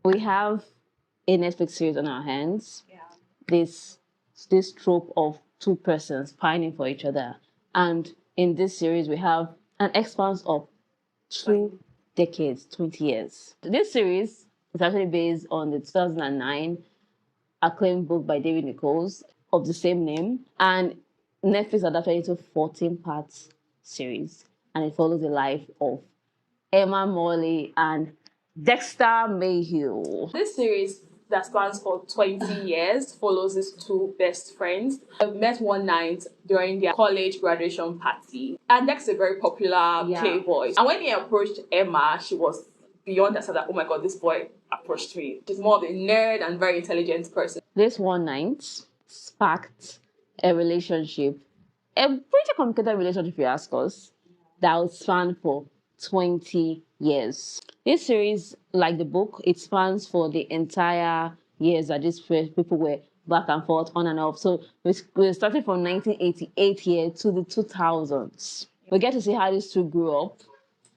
We have a Netflix series on our hands. Yeah. This trope of two persons pining for each other. And in this series, we have an expanse of 2 decades, 20 years. This series is actually based on the 2009 acclaimed book by David Nichols of the same name. And Netflix adapted it into 14 parts series. And it follows the life of Emma Morley and Dexter Mayhew. This series that spans for 20 years follows these two best friends. They met one night during their college graduation party. And Dexter is a very popular playboy. And when he approached Emma, she was beyond that, that, oh my god, this boy approached me. She's more of a nerd and very intelligent person. This one night sparked a relationship, a pretty complicated relationship, if you ask us, that would span for 20 years. This series, like the book, it spans for the entire years that these people were back and forth, on and off. So we started from 1988 here to the 2000s. We get to see how these two grew up,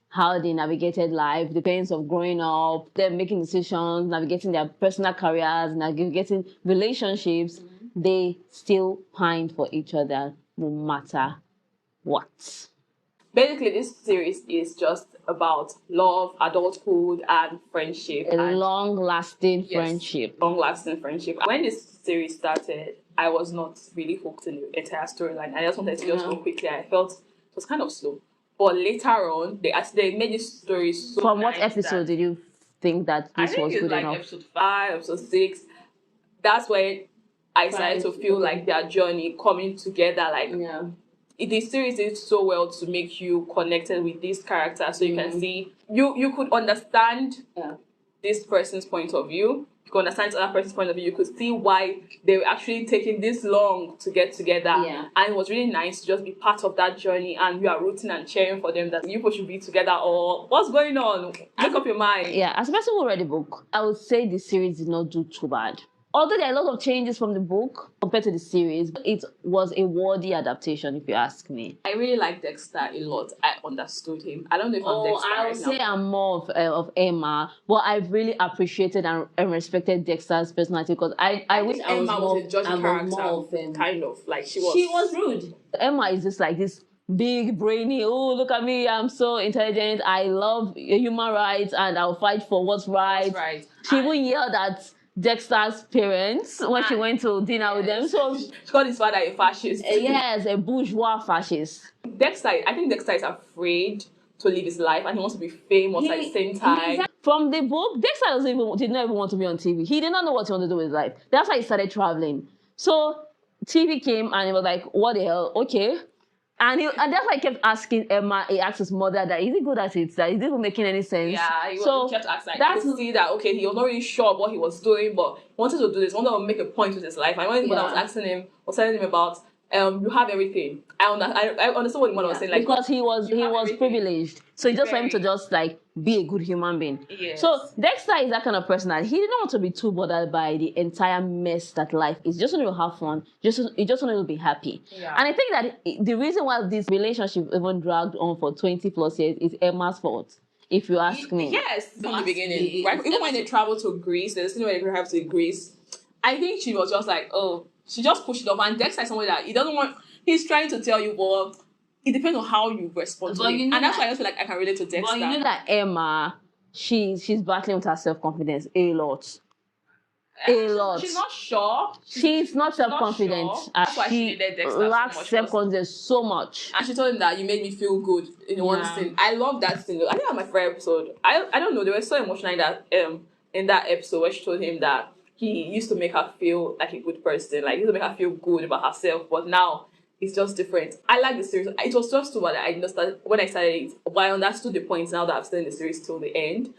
how they navigated life, the pains of growing up, them making decisions, navigating their personal careers, navigating relationships. They still pined for each other no matter what. Basically, this series is just about love, adulthood, and friendship. A long-lasting friendship. Long-lasting friendship. When this series started, I was not really hooked in the entire storyline. I just wanted to just go quickly. I felt it was kind of slow. But later on, they made this story so From nice. What episode did you think that this was good enough? Episode 5, episode 6. That's when I started to feel like their journey coming together. The series did so well to make you connected with this character, so you can see you could understand this person's point of view. You could understand the other person's point of view. You could see why they were actually taking this long to get together. And it was really nice to just be part of that journey, and you are rooting and cheering for them that you both should be together, or what's going on? Make up your mind. Yeah, as a person who read the book, I would say the series did not do too bad. Although there are a lot of changes from the book compared to the series, it was a worthy adaptation, if you ask me. I really like Dexter a lot. I understood him. I don't know if I'm Dexter I would say I'm more of Emma, but I've really appreciated and respected Dexter's personality, because I wish Emma was a judgy character, kind of like she was rude. Emma is just like this big brainy, oh look at me, I'm so intelligent, I love human rights and I'll fight for what's right. She even yelled at Dexter's parents when she went to dinner with them. So she called his father a fascist. Yes, a bourgeois fascist. I think Dexter is afraid to live his life, and he wants to be famous at the same time. From the book, Dexter did not even want to be on TV. He did not know what he wanted to do with his life. That's why he started traveling. So TV came and he was like, what the hell? Okay. And that's why he kept asking Emma, he asked his mother that, is he good at it? That is it even making any sense? Yeah, he kept asking. That's to see that, okay, he was not really sure what he was doing, but he wanted to do this, he wanted to make a point with his life. And when his mother was asking him, was telling him about, you have everything. I understand what the mother was saying. Like, because he was privileged. So he just for him to just like be a good human being. Yes. So Dexter is that kind of person that he didn't want to be too bothered by the entire mess that life is. Just wanted to have fun. He just wanted to be happy. Yeah. And I think that the reason why this relationship even dragged on for 20 plus years is Emma's fault, if you ask me. Yes, from the beginning. Right? Even when they traveled to Greece, there's no way they could have to Greece. I think she was just like, oh, she just pushed it off. And Dexter is someone that he doesn't want. He's trying to tell you, but it depends on how you respond to it. And that's why I just feel like I can relate to Dexter. But you know that Emma, she's battling with her self-confidence a lot. A lot. She's not sure. She's not self-confident. That's why she needed Dexter lacks self-confidence so much. And she told him that you made me feel good in one scene. I love that scene. I think that's my favorite episode. I don't know. They were so emotional in that episode where she told him that he used to make her feel like a good person. Like, he used to make her feel good about herself. But now it's just different. I like the series. It was just too bad I understood when I started it. But I understood the points now that I've studied the series till the end.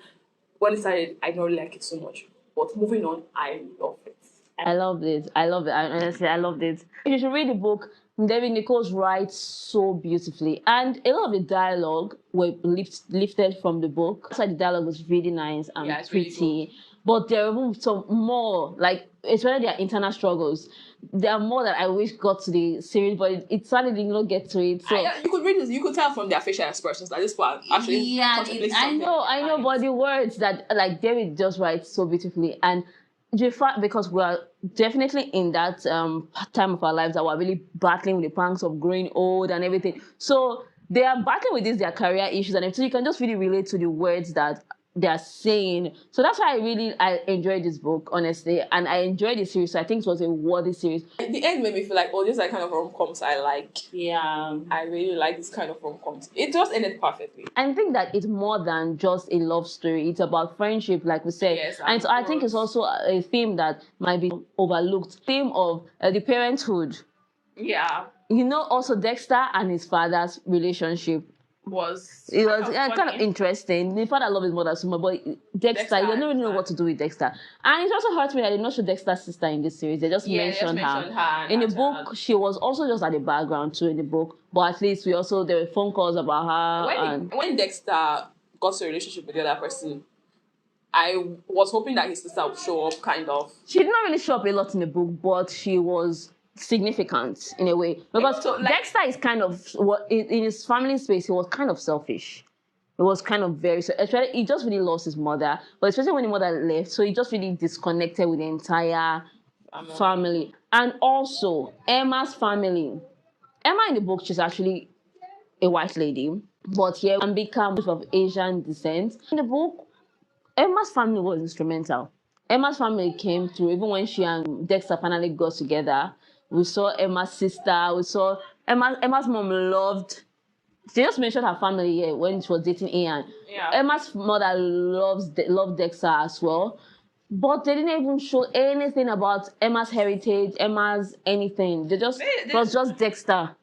When it started, I don't really like it so much. But moving on, I love it. I love it. Honestly, I loved it. You should read the book. David Nichols writes so beautifully. And a lot of the dialogue were lifted from the book. So the dialogue was really nice and pretty. Really but there are some more, like, especially their internal struggles. There are more that I wish got to the series, but it sadly did not get to it. So you could read this, you could tell from their facial expressions that this one actually contemplates I know, but the words that like David just writes so beautifully, and the fact, because we are definitely in that time of our lives that we're really battling with the pangs of growing old and everything. So they are battling with their career issues and everything. So you can just really relate to the words that they are saying. So that's why I enjoyed this book, honestly, and I enjoyed the series. So I think it was a worthy series. The end made me feel like, oh, these are kind of rom-coms I like. Yeah. I really like this kind of rom-coms. It just ended perfectly. I think that it's more than just a love story. It's about friendship, like we said. Yes, and so I think it's also a theme that might be overlooked. Theme of the parenthood. Yeah. You know, also Dexter and his father's relationship. It was kind of interesting. The father loved his mother so much, but Dexter, you don't really know what to do with Dexter. And it also hurts me that they did not show Dexter's sister in this series. They just mentioned her. In the book, she was also just at the background too in the book. But at least there were phone calls about her. When Dexter got to a relationship with the other person, I was hoping that his sister would show up, kind of. She did not really show up a lot in the book, but she was significant in a way, because Dexter is kind of in his family space. He was kind of selfish. It was kind of very, especially he just really lost his mother, but especially when the mother left, so he just really disconnected with the entire family. And also Emma's family. Emma in the book, she's actually a white lady, but here Ambika is of Asian descent. In the book, Emma's family was instrumental. Emma's family came through even when she and Dexter finally got together. We saw Emma's sister. We saw Emma's mom loved. She just mentioned her family here when she was dating Ian. Yeah. Emma's mother loved Dexter as well. But they didn't even show anything about Emma's heritage, Emma's anything. It was just Dexter.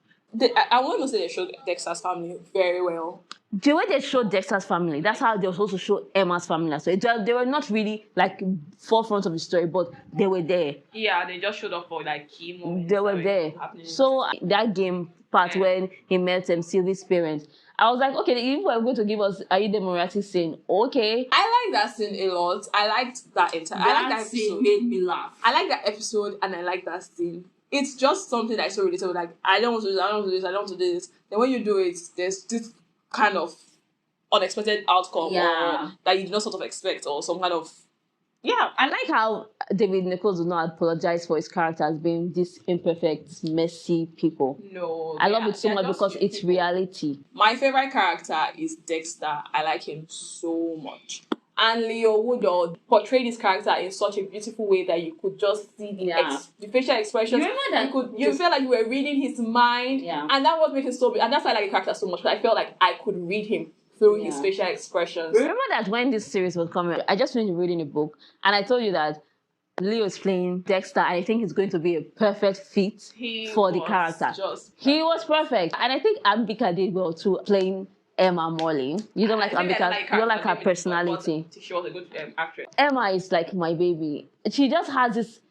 I want to say they showed Dexter's family very well. The way they showed Dexter's family, that's how they were supposed to show Emma's family. So they were not really like forefront of the story, but they were there. Yeah, they just showed up for like key moments. They were there. So that game part when he met Sylvie's parents, I was like, okay, if you are going to give us Aide Moriarty's scene, okay. I like that scene a lot. I liked that entire. I like that scene. Made me laugh. I like that episode and I like that scene. It's just something that is so relatable. Like, I don't want to do this, I don't want to do this, I don't want to do this. Then when you do it, there's this kind of unexpected outcome or that you did not sort of expect, or some kind of I like how David Nichols did not apologize for his character as being this imperfect, messy people. No, I love it so much because it's reality. My favorite character is Dexter. I like him so much. And Leo Woodall portrayed his character in such a beautiful way that you could just see the facial expressions. You remember that? You felt like you were reading his mind. Yeah. And that was making so, and that's why I like the character so much. But I felt like I could read him through his facial expressions. Remember that when this series was coming, I just finished reading a book, and I told you that Leo is playing Dexter, and I think he's going to be a perfect fit for the character. He was perfect. And I think Ambika did well too, playing Emma Morley. You don't like Ambika, you don't like her personality. She was a good actress. Emma is like my baby. She just has this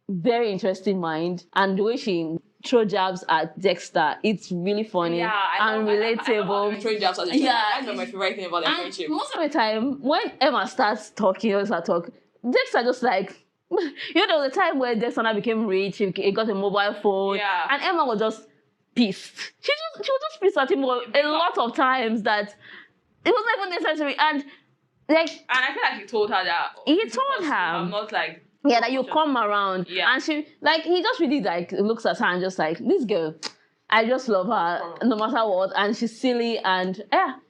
very interesting mind, and the way she throw jabs at Dexter, it's really funny and relatable. Throw jabs at Dexter. That's my favorite thing about their friendship. Most of the time, when Emma starts talking, Dexter just like, you know, the time where Dexter now became rich, he got a mobile phone, and Emma was just pissed. She was just pissed at him a lot of times that it was not even necessary. And I feel like he told her that. He told her, I'm not like. Yeah, that you come around. Yeah. And she, like, he just really, like, looks at her and just like, this girl, I just love her no matter what. And she's silly. And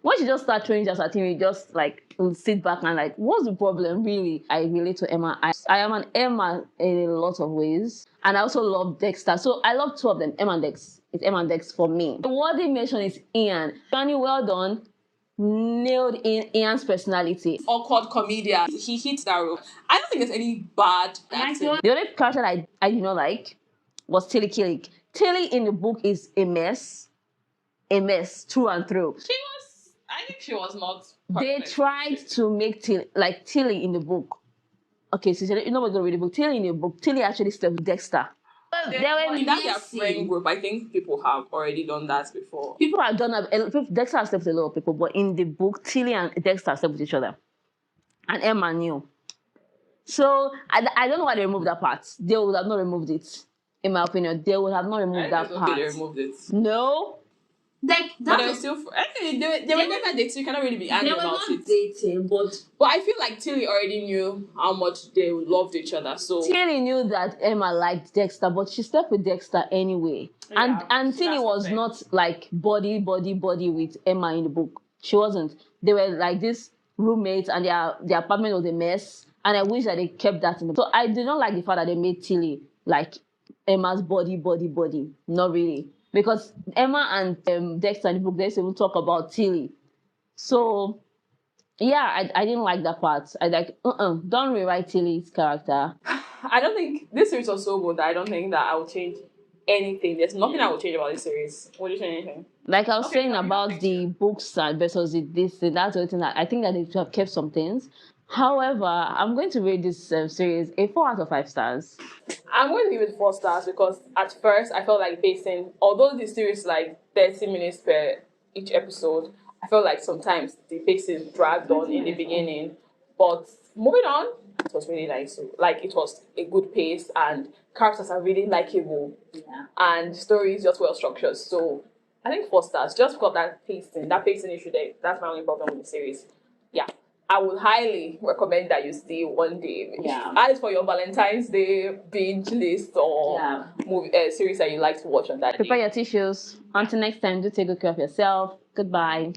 when she just starts throwing jabs at him, he just, like, sit back and, like, what's the problem, really? I relate to Emma. I am an Emma in a lot of ways. And I also love Dexter. So I love two of them, Emma and Dex. It's Emma and Dex for me. The word they mention is Ian. Johnny, well done. Nailed in Ian's personality. Awkward comedian. He hits that role. I don't think there's any bad acting. The only character I did not like was Tilly Killick. Tilly in the book is a mess through and through. I think she was not perfect. They tried to make Tilly in the book. Okay, so you know what's going to read the book. Tilly in the book, Tilly actually slept with Dexter. In their friend group, I think people have already done that before. People have done that. Dexter has slept with a lot of people, but in the book, Tilly and Dexter slept with each other. And Emma knew. So I don't know why they removed that part. They would have not removed it. In my opinion, they would have not removed that part. Okay, they removed it. No. Like But they were still. Actually, they were never dating. You cannot really be angry about it. Dating, but I feel like Tilly already knew how much they loved each other. So Tilly knew that Emma liked Dexter, but she slept with Dexter anyway. Yeah, and Tilly was something. not like body with Emma in the book. She wasn't. They were like this roommates, and their apartment was a mess. And I wish that they kept that in the book. So I did not like the fact that they made Tilly like Emma's body. Not really. Because Emma and Dexter in the book, they even talk about Tilly. So yeah, I didn't like that part. I like, don't rewrite Tilly's character. I don't think this series was so good that I don't think that I will change anything. There's nothing I will change about this series. Would you change anything? Like I was saying about the books versus this, that's the thing that I think that they should have kept some things. However, I'm going to rate this series a 4 out of 5 stars. I'm going to give it 4 stars because at first I felt like pacing, although the series is like 30 minutes per each episode, I felt like sometimes the pacing dragged on in the beginning. But moving on, it was really nice. So, like, it was a good pace and characters are really likable. Yeah. And the story is just well structured. So I think 4 stars just because that pacing issue there. That's my only problem with the series. Yeah. I would highly recommend that you see one day. Yeah. Add it for your Valentine's Day binge list or movie series that you like to watch on that Prepare day. your tissues. Until next time, do take good care of yourself. Goodbye.